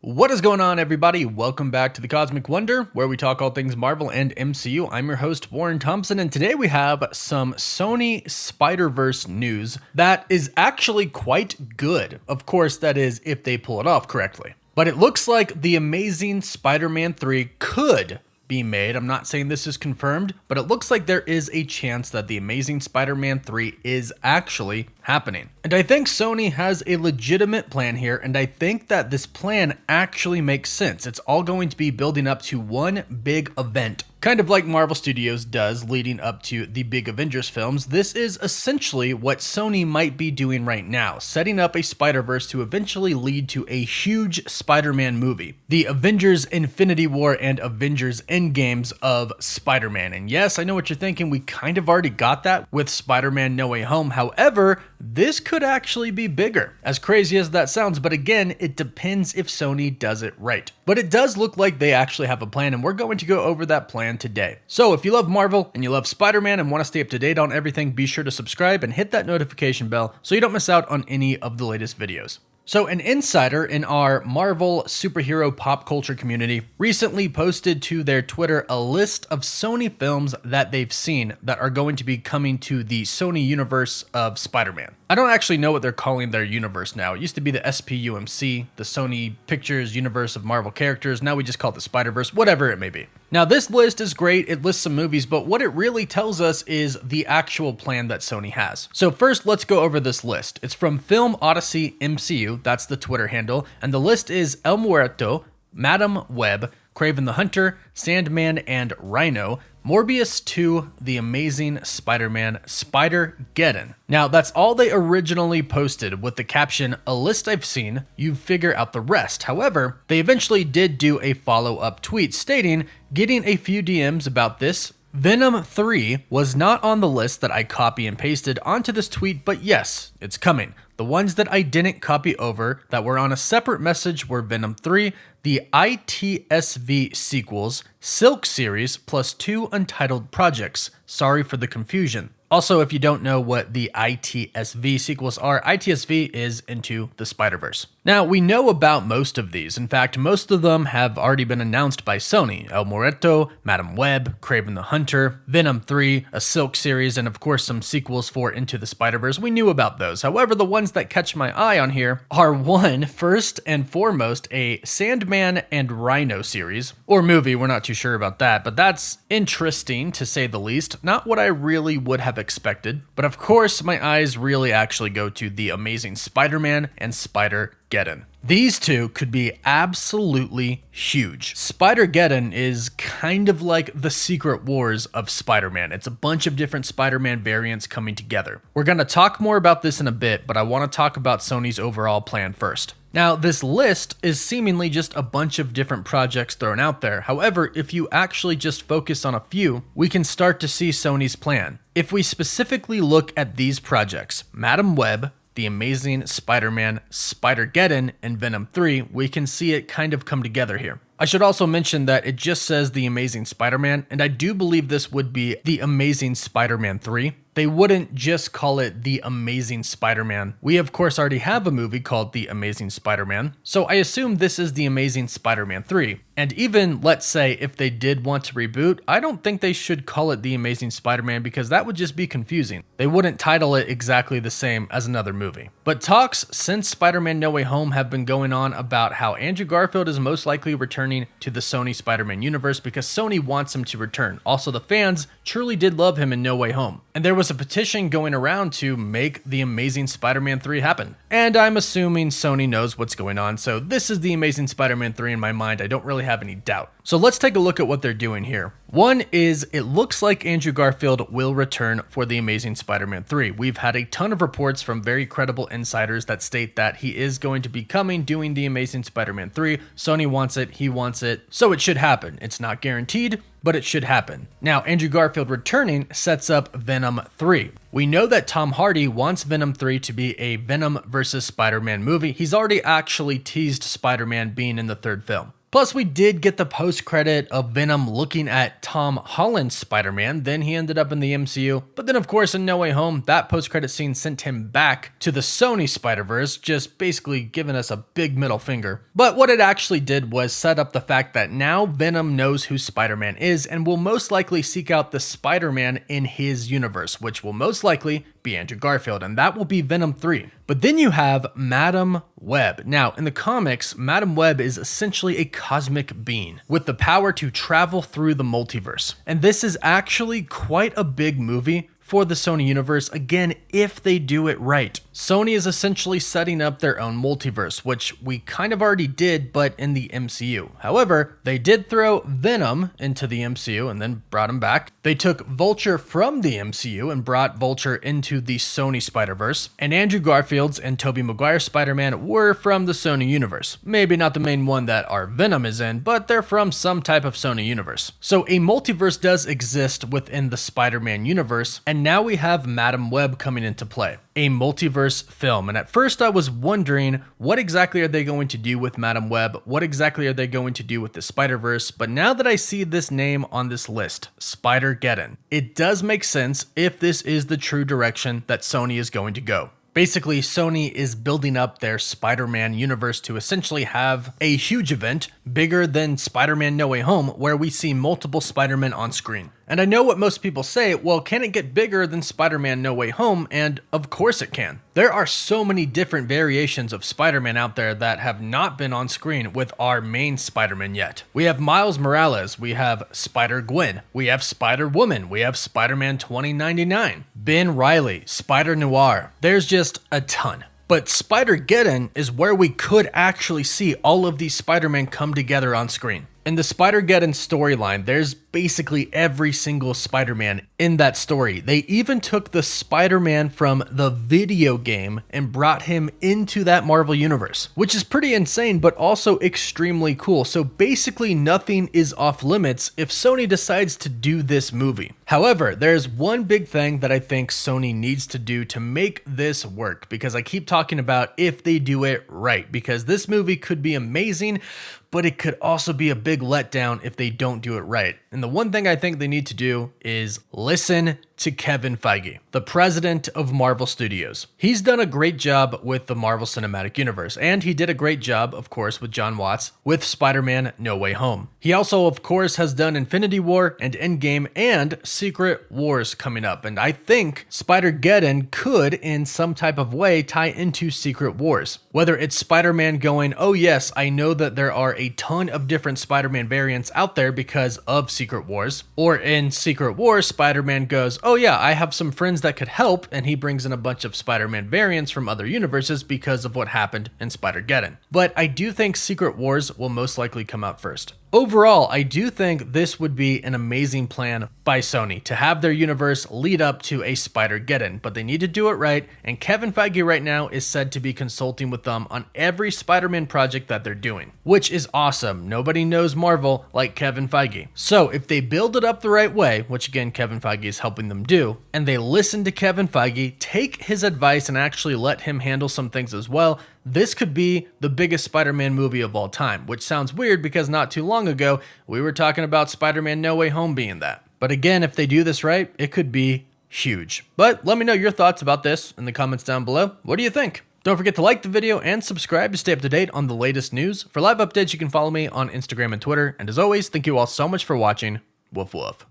What is going on, everybody? Welcome back to the Cosmic Wonder, where we talk all things Marvel and MCU. I'm your host, Warren Thompson, and today we have some Sony Spider-Verse news that is actually quite good. Of course, that is if they pull it off correctly. But it looks like The Amazing Spider-Man 3 could be made. I'm not saying this is confirmed, but it looks like there is a chance that The Amazing Spider-Man 3 is actually happening. And I think Sony has a legitimate plan here, and I think that this plan actually makes sense. It's all going to be building up to one big event. Kind of like Marvel Studios does leading up to the big Avengers films, this is essentially what Sony might be doing right now, setting up a Spider-Verse to eventually lead to a huge Spider-Man movie. The Avengers Infinity War and Avengers Endgames of Spider-Man. And yes, I know what you're thinking, we kind of already got that with Spider-Man No Way Home. However, this could actually be bigger. As crazy as that sounds, but again, it depends if Sony does it right. But it does look like they actually have a plan, and we're going to go over that plan today. So if you love Marvel and you love Spider-Man and want to stay up to date on everything, be sure to subscribe and hit that notification bell so you don't miss out on any of the latest videos. So an insider in our Marvel superhero pop culture community recently posted to their Twitter a list of Sony films that they've seen that are going to be coming to the Sony universe of Spider-Man. I don't actually know what they're calling their universe now. It used to be the SPUMC, the Sony Pictures Universe of Marvel Characters. Now we just call it the Spider-Verse, whatever it may be. Now this list is great, it lists some movies, but what it really tells us is the actual plan that Sony has. So first, let's go over this list. It's from Film Odyssey MCU, that's the Twitter handle, and the list is El Muerto, Madam Webb, Kraven the Hunter, Sandman and Rhino, Morbius 2, The Amazing Spider-Man, Spider Geddon. Now, that's all they originally posted with the caption, "A list I've seen, you figure out the rest." However, they eventually did do a follow-up tweet stating, "Getting a few DMs about this. Venom 3 was not on the list that I copy and pasted onto this tweet, but yes, it's coming. The ones that I didn't copy over that were on a separate message were Venom 3, the ITSV sequels, Silk series, plus 2 untitled projects. Sorry for the confusion." Also, if you don't know what the ITSV sequels are, ITSV is Into the Spider-Verse. Now, we know about most of these. In fact, most of them have already been announced by Sony. El Muerto, Madam Webb, Kraven the Hunter, Venom 3, a Silk series, and of course some sequels for Into the Spider-Verse. We knew about those. However, the ones that catch my eye on here are one, first and foremost, a Sandman and Rhino series, or movie, we're not too sure about that, but that's interesting to say the least. Not what I really would have expected, but of course my eyes really actually go to The Amazing Spider-Man and Spider Geddon. These two could be absolutely huge. Spider Geddon is kind of like the Secret Wars of Spider-Man. It's a bunch of different Spider-Man variants coming together. We're going to talk more about this in a bit, but I want to talk about Sony's overall plan first. Now, this list is seemingly just a bunch of different projects thrown out there. However, if you actually just focus on a few, we can start to see Sony's plan. If we specifically look at these projects, Madam Webb, The Amazing Spider-Man, Spider Geddon, and Venom 3, we can see it kind of come together here. I should also mention that it just says The Amazing Spider-Man, and I do believe this would be The Amazing Spider-Man 3. They wouldn't just call it The Amazing Spider-Man. We of course already have a movie called The Amazing Spider-Man, so I assume this is The Amazing Spider-Man 3. And even, let's say, if they did want to reboot, I don't think they should call it The Amazing Spider-Man because that would just be confusing. They wouldn't title it exactly the same as another movie. But talks since Spider-Man No Way Home have been going on about how Andrew Garfield is most likely returning to the Sony Spider-Man universe because Sony wants him to return. Also, the fans truly did love him in No Way Home. And there was a petition going around to make The Amazing Spider-Man 3 happen. And I'm assuming Sony knows what's going on, so this is The Amazing Spider-Man 3 in my mind. I don't really have any doubt. So let's take a look at what they're doing here. One is, it looks like Andrew Garfield will return for The Amazing Spider-Man 3. We've had a ton of reports from very credible insiders that state that he is going to be coming, doing The Amazing Spider-Man 3. Sony wants it, he wants it, so it should happen. It's not guaranteed, but it should happen. Now, Andrew Garfield returning sets up Venom 3. We know that Tom Hardy wants Venom 3 to be a Venom versus Spider-Man movie. He's already actually teased Spider-Man being in the third film. Plus, we did get the post-credit of Venom looking at Tom Holland's Spider-Man, then he ended up in the MCU. But then, of course, in No Way Home, that post-credit scene sent him back to the Sony Spider-Verse, just basically giving us a big middle finger. But what it actually did was set up the fact that now Venom knows who Spider-Man is and will most likely seek out the Spider-Man in his universe, which will most likely be Andrew Garfield, and that will be Venom 3. But then you have Madam Webb. Now, in the comics, Madam Webb is essentially a cosmic being with the power to travel through the multiverse. And this is actually quite a big movie for the Sony universe, again, if they do it right. Sony is essentially setting up their own multiverse, which we kind of already did, but in the MCU. However, they did throw Venom into the MCU and then brought him back. They took Vulture from the MCU and brought Vulture into the Sony Spider-Verse. And Andrew Garfield's and Tobey Maguire's Spider-Man were from the Sony universe. Maybe not the main one that our Venom is in, but they're from some type of Sony universe. So a multiverse does exist within the Spider-Man universe, and now we have Madam Web coming into play. A multiverse film. And at first I was wondering, what exactly are they going to do with Madam Web? What exactly are they going to do with the Spider-Verse? But now that I see this name on this list, Spider Geddon, it does make sense if this is the true direction that Sony is going to go. Basically, Sony is building up their Spider-Man universe to essentially have a huge event, bigger than Spider-Man No Way Home, where we see multiple Spider-Men on screen. And I know what most people say, well, can it get bigger than Spider-Man No Way Home? And of course it can. There are so many different variations of Spider-Man out there that have not been on screen with our main Spider-Man yet. We have Miles Morales, we have Spider-Gwen, we have Spider-Woman, we have Spider-Man 2099, Ben Reilly, Spider-Noir. There's just a ton. But Spider Geddon is where we could actually see all of these Spider-Men come together on screen. In the Spider Geddon storyline, there's basically every single Spider-Man in that story. They even took the Spider-Man from the video game and brought him into that Marvel universe, which is pretty insane, but also extremely cool. So basically nothing is off limits if Sony decides to do this movie. However, there's one big thing that I think Sony needs to do to make this work, because I keep talking about if they do it right, because this movie could be amazing, but it could also be a big letdown if they don't do it right. And the one thing I think they need to do is listen to Kevin Feige, the president of Marvel Studios. He's done a great job with the Marvel Cinematic Universe, and he did a great job, of course, with Jon Watts with Spider-Man No Way Home. He also, of course, has done Infinity War and Endgame and Secret Wars coming up, and I think Spider Geddon could, in some type of way, tie into Secret Wars. Whether it's Spider-Man going, oh yes, I know that there are a ton of different Spider-Man variants out there because of Secret Wars, or in Secret Wars, Spider-Man goes, oh yeah, I have some friends that could help, and he brings in a bunch of Spider-Man variants from other universes because of what happened in Spider Geddon. But I do think Secret Wars will most likely come out first. Overall, I do think this would be an amazing plan by Sony to have their universe lead up to a Spider Geddon, but they need to do it right, and Kevin Feige right now is said to be consulting with them on every Spider-Man project that they're doing, which is awesome. Nobody knows Marvel like Kevin Feige. So if they build it up the right way, which again Kevin Feige is helping them do, and they listen to Kevin Feige, take his advice and actually let him handle some things as well, this could be the biggest Spider-Man movie of all time, which sounds weird because not too long ago, we were talking about Spider-Man No Way Home being that. But again, if they do this right, it could be huge. But let me know your thoughts about this in the comments down below. What do you think? Don't forget to like the video and subscribe to stay up to date on the latest news. For live updates, you can follow me on Instagram and Twitter. And as always, thank you all so much for watching. Woof woof.